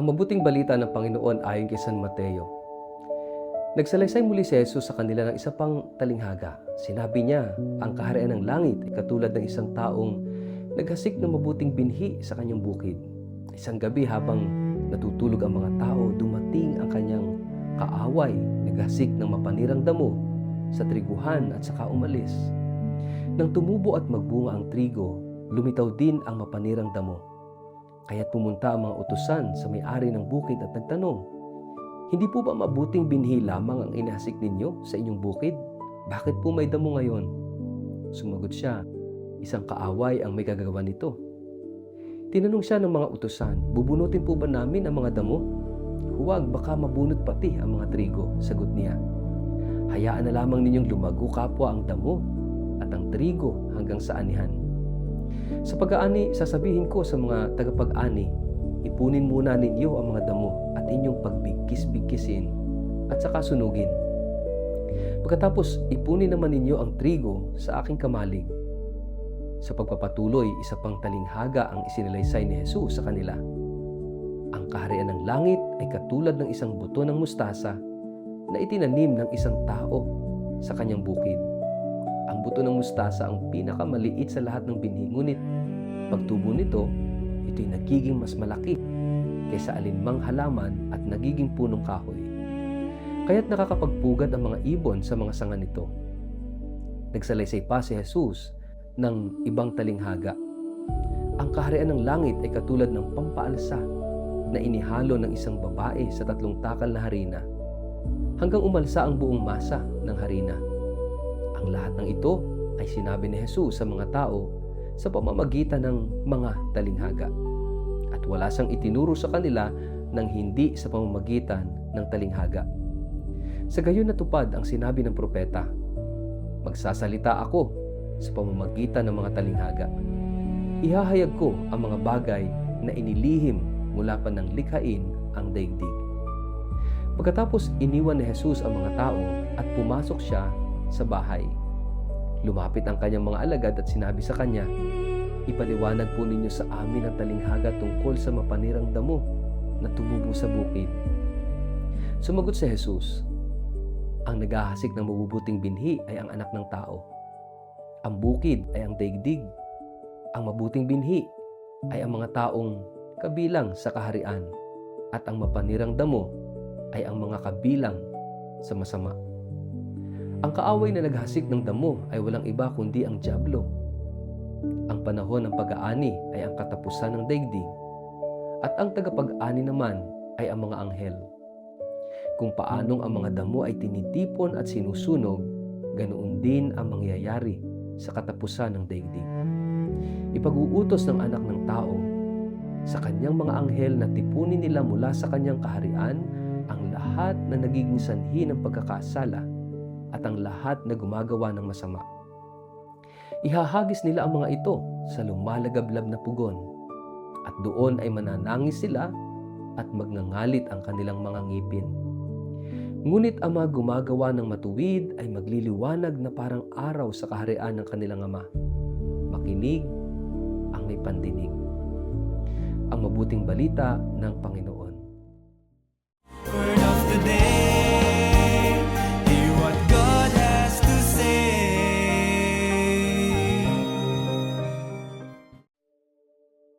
Ang mabuting balita ng Panginoon ayon kay San Mateo. Nagsalaysay muli si Jesus sa kanila ng isa pang talinghaga. Sinabi niya, ang kaharian ng langit ay katulad ng isang taong naghasik ng mabuting binhi sa kanyang bukid. Isang gabi habang natutulog ang mga tao, dumating ang kanyang kaaway, naghasik ng mapanirang damo sa triguhan at saka umalis. Nang tumubo at magbunga ang trigo, lumitaw din ang mapanirang damo. Kaya't pumunta ang mga utusan sa may-ari ng bukid at nagtanong, "Hindi po ba mabuting binhi lamang ang inihasik ninyo sa inyong bukid? Bakit po may damo ngayon?" Sumagot siya, "Isang kaaway ang may kagagawa nito." Tinanong siya ng mga utusan, "Bubunutin po ba namin ang mga damo?" "Huwag, baka mabunot pati ang mga trigo," sagot niya. "Hayaan na lamang ninyong lumago kapwa ang damo at ang trigo hanggang sa anihan. Sa pag-aani, sasabihin ko sa mga tagapag-ani, ipunin muna ninyo ang mga damo at inyong pagbigkis-bigkisin at saka sunugin. Pagkatapos, ipunin naman ninyo ang trigo sa aking kamalig." Sa pagpapatuloy, isa pang talinghaga ang isinalaysay ni Jesus sa kanila. Ang kaharian ng langit ay katulad ng isang buto ng mustasa na itinanim ng isang tao sa kanyang bukid. Ang buto ng mustasa ang pinakamaliit sa lahat ng binhi, ngunit pagtubo nito, ito'y nagiging mas malaki kaysa alinmang halaman at nagiging punong kahoy. Kaya't nakakapagpugad ang mga ibon sa mga sanga nito. Nagsalaysay pa si Jesus ng ibang talinghaga. Ang kaharian ng langit ay katulad ng pampaalsa na inihalo ng isang babae sa 3 takal na harina hanggang umalsa ang buong masa ng harina. Ang lahat ng ito ay sinabi ni Jesus sa mga tao sa pamamagitan ng mga talinghaga. At wala siyang itinuro sa kanila ng hindi sa pamamagitan ng talinghaga. Sa gayon natupad ang sinabi ng propeta, "Magsasalita ako sa pamamagitan ng mga talinghaga. Ihahayag ko ang mga bagay na inilihim mula pa ng likhain ang daigdig." Pagkatapos iniwan ni Jesus ang mga tao at pumasok siya sa bahay. Lumapit ang kanyang mga alagad at sinabi sa kanya, "Ipaliwanag po ninyo sa amin ang talinghaga tungkol sa mapanirang damo na tumubo sa bukid." Sumagot si Jesus, "Ang naghahasik ng mabubuting binhi ay ang anak ng tao. Ang bukid ay ang daigdig. Ang mabuting binhi ay ang mga taong kabilang sa kaharian, at ang mapanirang damo ay ang mga kabilang sa masama. Ang kaaway na naghasik ng damo ay walang iba kundi ang dyablo. Ang panahon ng pag-aani ay ang katapusan ng daigdig, at ang tagapag-ani naman ay ang mga anghel. Kung paanong ang mga damo ay tinitipon at sinusunog, ganoon din ang mangyayari sa katapusan ng daigdig. Ipag-uutos ng anak ng tao sa kanyang mga anghel na tipunin nila mula sa kanyang kaharian ang lahat na nagiging sanhi ng pagkakasala at ang lahat na gumagawa ng masama. Ihahagis nila ang mga ito sa lumalagablab na pugon, at doon ay mananangis sila at magngangalit ang kanilang mga ngipin. Ngunit ang mga gumagawa ng matuwid ay magliliwanag na parang araw sa kaharian ng kanilang Ama. Makinig ang may pandinig. Ang mabuting balita ng Panginoon. Word of the day, hear what God has to say.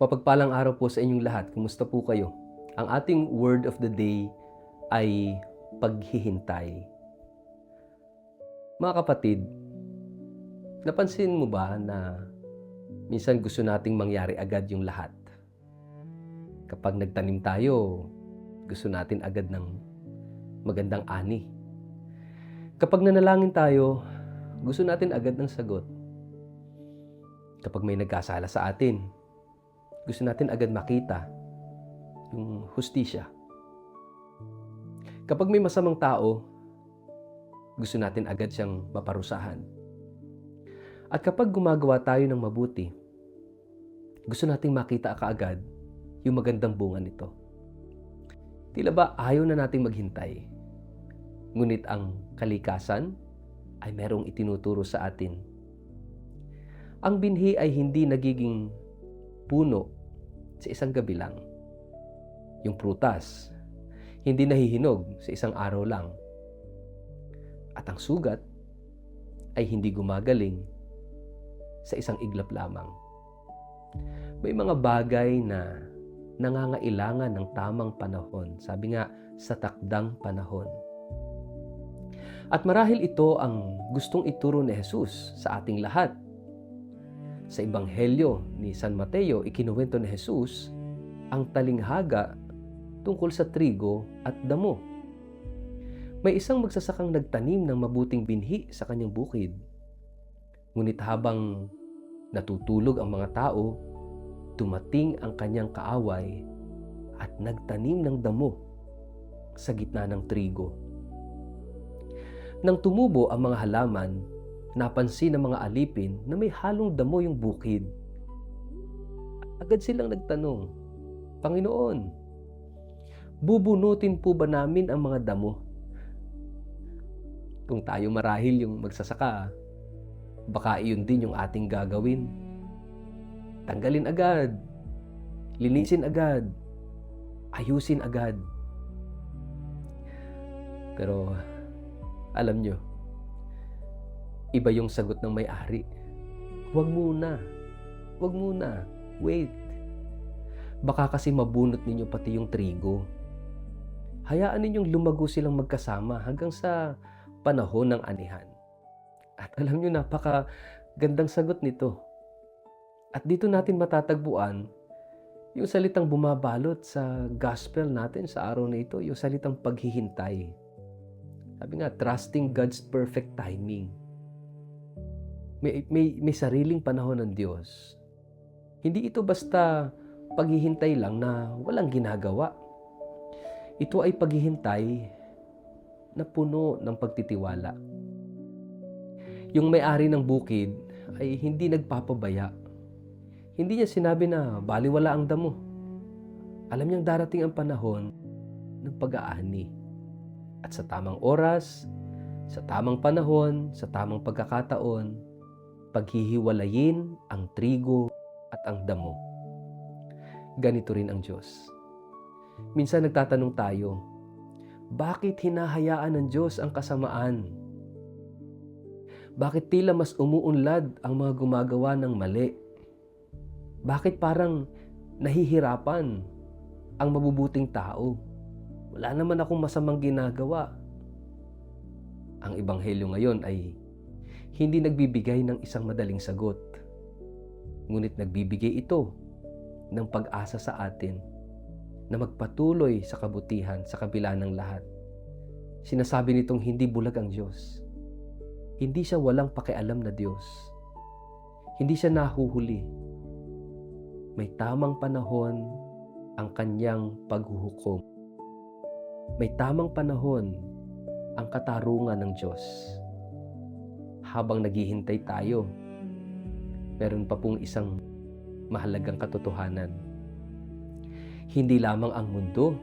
Mapagpalang araw po sa inyong lahat. Kumusta po kayo? Ang ating word of the day ay paghihintay. Mga kapatid, napansin mo ba na minsan gusto nating mangyari agad yung lahat? Kapag nagtanim tayo, gusto natin agad ng magandang ani. Kapag nanalangin tayo, gusto natin agad ng sagot. Kapag may nagkasala sa atin, gusto natin agad makita yung hustisya. Kapag may masamang tao, gusto natin agad siyang maparusahan. At kapag gumagawa tayo ng mabuti, gusto nating makita kaagad yung magandang bunga nito. Tila ba ayaw na nating maghintay? Ngunit ang kalikasan ay merong itinuturo sa atin. Ang binhi ay hindi nagiging puno sa isang gabi lang. Yung prutas, hindi nahihinog sa isang araw lang. At ang sugat ay hindi gumagaling sa isang iglap lamang. May mga bagay na nangangailangan ng tamang panahon. Sabi nga, sa takdang panahon. At marahil ito ang gustong ituro ni Jesus sa ating lahat. Sa Ebanghelyo ni San Mateo, ikinuwento ni Jesus ang talinghaga tungkol sa trigo at damo. May isang magsasakang nagtanim ng mabuting binhi sa kanyang bukid. Ngunit habang natutulog ang mga tao, dumating ang kanyang kaaway at nagtanim ng damo sa gitna ng trigo. Nang tumubo ang mga halaman, napansin ng mga alipin na may halong damo yung bukid. Agad silang nagtanong, "Panginoon, bubunutin po ba namin ang mga damo?" Kung tayo marahil yung magsasaka, baka iyon din yung ating gagawin. Tanggalin agad, linisin agad, ayusin agad. Pero alam nyo, iba yung sagot ng may-ari. Huwag muna, wait. Baka kasi mabunot ninyo pati yung trigo. Hayaan ninyong lumago silang magkasama hanggang sa panahon ng anihan. At alam nyo, napaka gandang sagot nito. At dito natin matatagpuan yung salitang bumabalot sa gospel natin sa araw na ito, yung salitang paghihintay. Sabi nga, trusting God's perfect timing. May sariling panahon ng Diyos. Hindi ito basta paghihintay lang na walang ginagawa. Ito ay paghihintay na puno ng pagtitiwala. Yung may-ari ng bukid ay hindi nagpapabaya. Hindi niya sinabi na baliwala ang damo. Alam niyang darating ang panahon ng pag-aani. At sa tamang oras, sa tamang panahon, sa tamang pagkakataon, paghihiwalayin ang trigo at ang damo. Ganito rin ang Diyos. Minsan nagtatanong tayo, bakit hinahayaan ng Diyos ang kasamaan? Bakit tila mas umuunlad ang mga gumagawa ng mali? Bakit parang nahihirapan ang mabubuting tao? Wala naman akong masamang ginagawa. Ang Ebanghelyo ngayon ay hindi nagbibigay ng isang madaling sagot. Ngunit nagbibigay ito ng pag-asa sa atin na magpatuloy sa kabutihan sa kabila ng lahat. Sinasabi nitong hindi bulag ang Diyos. Hindi siya walang pakialam na Diyos. Hindi siya nahuhuli. May tamang panahon ang kanyang paghuhukom. May tamang panahon ang katarungan ng Diyos. Habang naghihintay tayo, meron pa pong isang mahalagang katotohanan. Hindi lamang ang mundo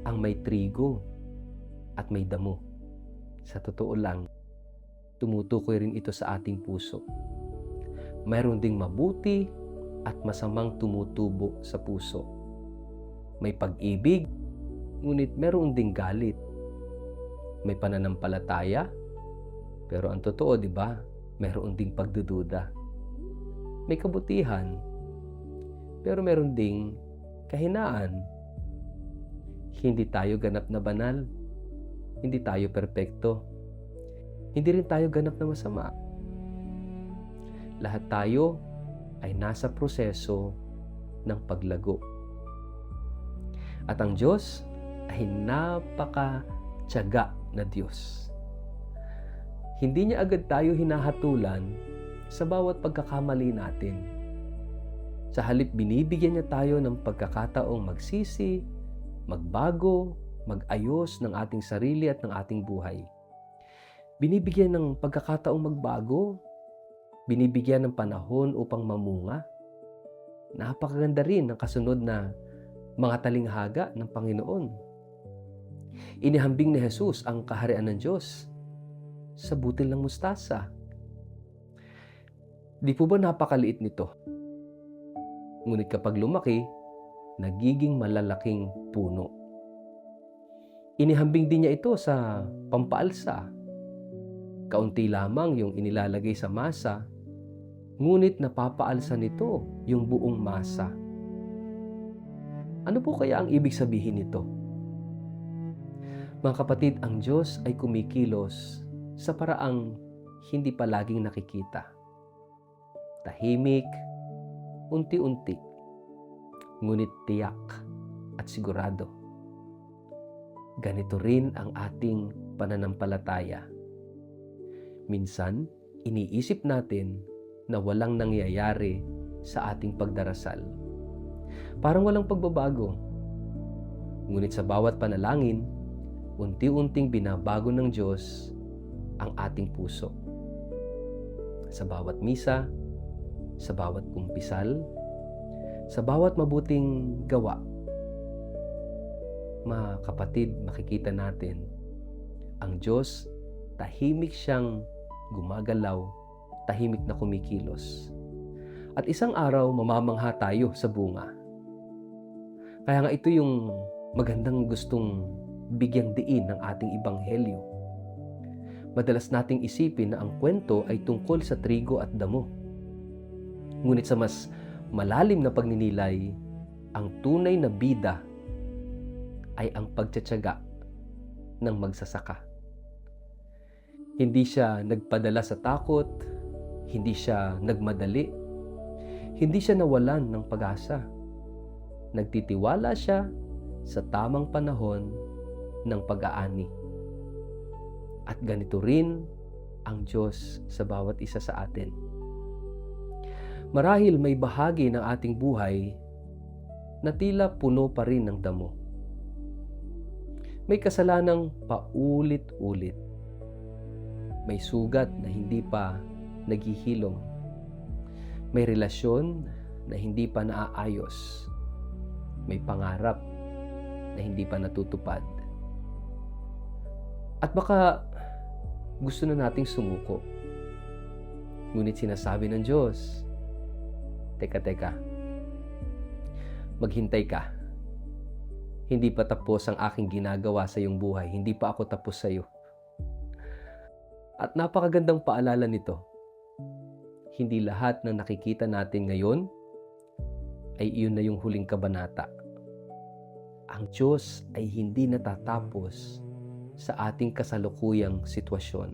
ang may trigo at may damo. Sa totoo lang, tumutukoy rin ito sa ating puso. Mayroon ding mabuti at masamang tumutubo sa puso. May pag-ibig, ngunit meron ding galit. May pananampalataya, pero ang totoo, di ba, meron ding pagdududa. May kabutihan, pero meron ding kahinaan. Hindi tayo ganap na banal. Hindi tayo perpekto. Hindi rin tayo ganap na masama. Lahat tayo ay nasa proseso ng paglago. At ang Diyos ay napakatiyaga na Diyos. Hindi niya agad tayo hinahatulan sa bawat pagkakamali natin. Sa halip, binibigyan niya tayo ng pagkakataong magsisi, magbago, mag-ayos ng ating sarili at ng ating buhay. Binibigyan ng pagkakataong magbago, binibigyan ng panahon upang mamunga. Napakaganda rin ng kasunod na mga talinghaga ng Panginoon. Inihambing ni Jesus ang kaharian ng Diyos sa butil ng mustasa. Di po ba napakaliit nito? Ngunit kapag lumaki, nagiging malalaking puno. Inihambing din niya ito sa pampaalsa. Kaunti lamang yung inilalagay sa masa, ngunit napapaalsa nito yung buong masa. Ano po kaya ang ibig sabihin nito? Mga kapatid, ang Diyos ay kumikilos sa paraang hindi palaging nakikita. Tahimik, unti-unti, ngunit tiyak at sigurado. Ganito rin ang ating pananampalataya. Minsan, iniisip natin na walang nangyayari sa ating pagdarasal. Parang walang pagbabago. Ngunit sa bawat panalangin, unti-unting binabago ng Diyos ang ating puso. Sa bawat misa, sa bawat kumpisal, sa bawat mabuting gawa, mga kapatid, makikita natin ang Diyos, tahimik siyang gumagalaw, tahimik na kumikilos. At isang araw, mamamangha tayo sa bunga. Kaya nga ito yung magandang gustong bigyang diin ng ating ebanghelyo. Madalas nating isipin na ang kwento ay tungkol sa trigo at damo. Ngunit sa mas malalim na pagninilay, ang tunay na bida ay ang pagtitiyaga ng magsasaka. Hindi siya nagpadala sa takot, hindi siya nagmadali, hindi siya nawalan ng pag-asa. Nagtitiwala siya sa tamang panahon ng pag-aani. At ganito rin ang Diyos sa bawat isa sa atin. Marahil may bahagi ng ating buhay na tila puno pa rin ng damo. May kasalanang paulit-ulit. May sugat na hindi pa naghihilom. May relasyon na hindi pa naaayos. May pangarap na hindi pa natutupad. At baka gusto na nating sumuko. Ngunit sinasabi ng Diyos, Teka, maghintay ka. Hindi pa tapos ang aking ginagawa sa iyong buhay. Hindi pa ako tapos sa iyo. At napakagandang paalala nito. Hindi lahat ng nakikita natin ngayon ay iyon na yung huling kabanata. Ang Diyos ay hindi natatapos sa ating kasalukuyang sitwasyon.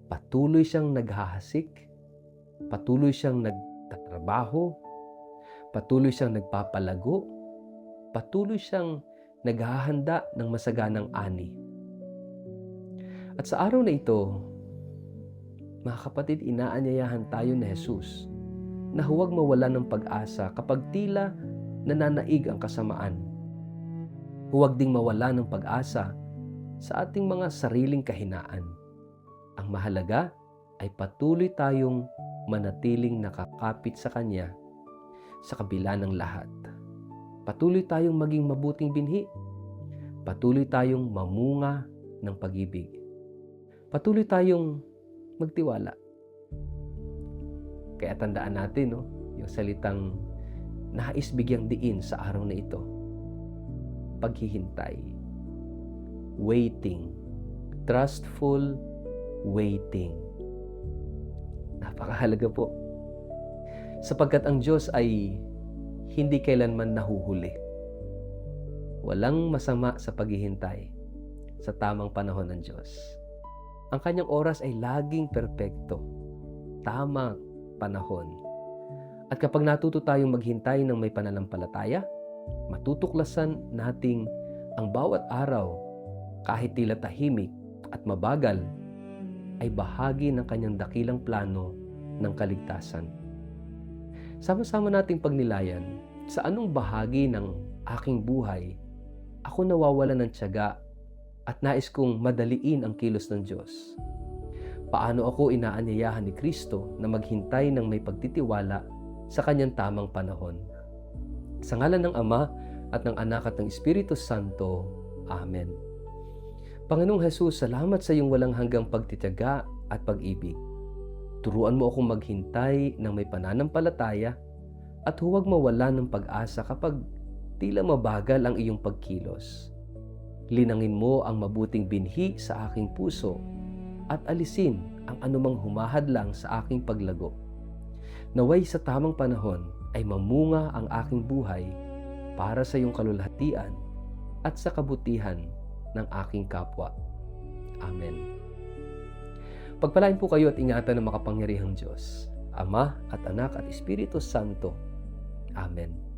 Patuloy siyang naghahasik, patuloy siyang nagtatrabaho, patuloy siyang nagpapalago, patuloy siyang naghahanda ng masaganang ani. At sa araw na ito, mga kapatid, inaanyayahan tayo ni Jesus na huwag mawalan ng pag-asa kapag tila nananaig ang kasamaan. Huwag ding mawalan ng pag-asa sa ating mga sariling kahinaan. Ang mahalaga ay patuloy tayong manatiling nakakapit sa Kanya sa kabila ng lahat. Patuloy tayong maging mabuting binhi. Patuloy tayong mamunga ng pag-ibig. Patuloy tayong magtiwala. Kaya tandaan natin, yung salitang nais bigyang diin sa araw na ito. Paghihintay. Waiting. Trustful waiting. Napakahalaga po. Sapagkat ang Diyos ay hindi kailanman nahuhuli. Walang masama sa paghihintay sa tamang panahon ng Diyos. Ang kanyang oras ay laging perpekto. Tamang panahon. At kapag natuto tayong maghintay ng may pananampalataya, matutuklasan nating ang bawat araw, kahit tila tahimik at mabagal, ay bahagi ng kanyang dakilang plano ng kaligtasan. Sama-sama nating pagnilayan sa anong bahagi ng aking buhay ako nawawalan ng tiyaga at nais kong madaliin ang kilos ng Diyos. Paano ako inaanyayahan ni Kristo na maghintay ng may pagtitiwala sa kanyang tamang panahon. Sa ngalan ng Ama at ng Anak at ng Espiritu Santo. Amen. Panginoong Jesus, salamat sa iyong walang hanggang pagtitiyaga at pag-ibig. Turuan mo akong maghintay ng may pananampalataya At huwag mawala ng pag-asa kapag tila mabagal ang iyong pagkilos. Linangin mo ang mabuting binhi sa aking puso at alisin ang anumang humahadlang sa aking paglago. Naway sa tamang panahon ay mamunga ang aking buhay para sa iyong kalulhatian at sa kabutihan ng aking kapwa. Amen. Pagpalain po kayo at ingatan ng makapangyarihang Diyos, Ama at Anak at Espiritu Santo. Amen.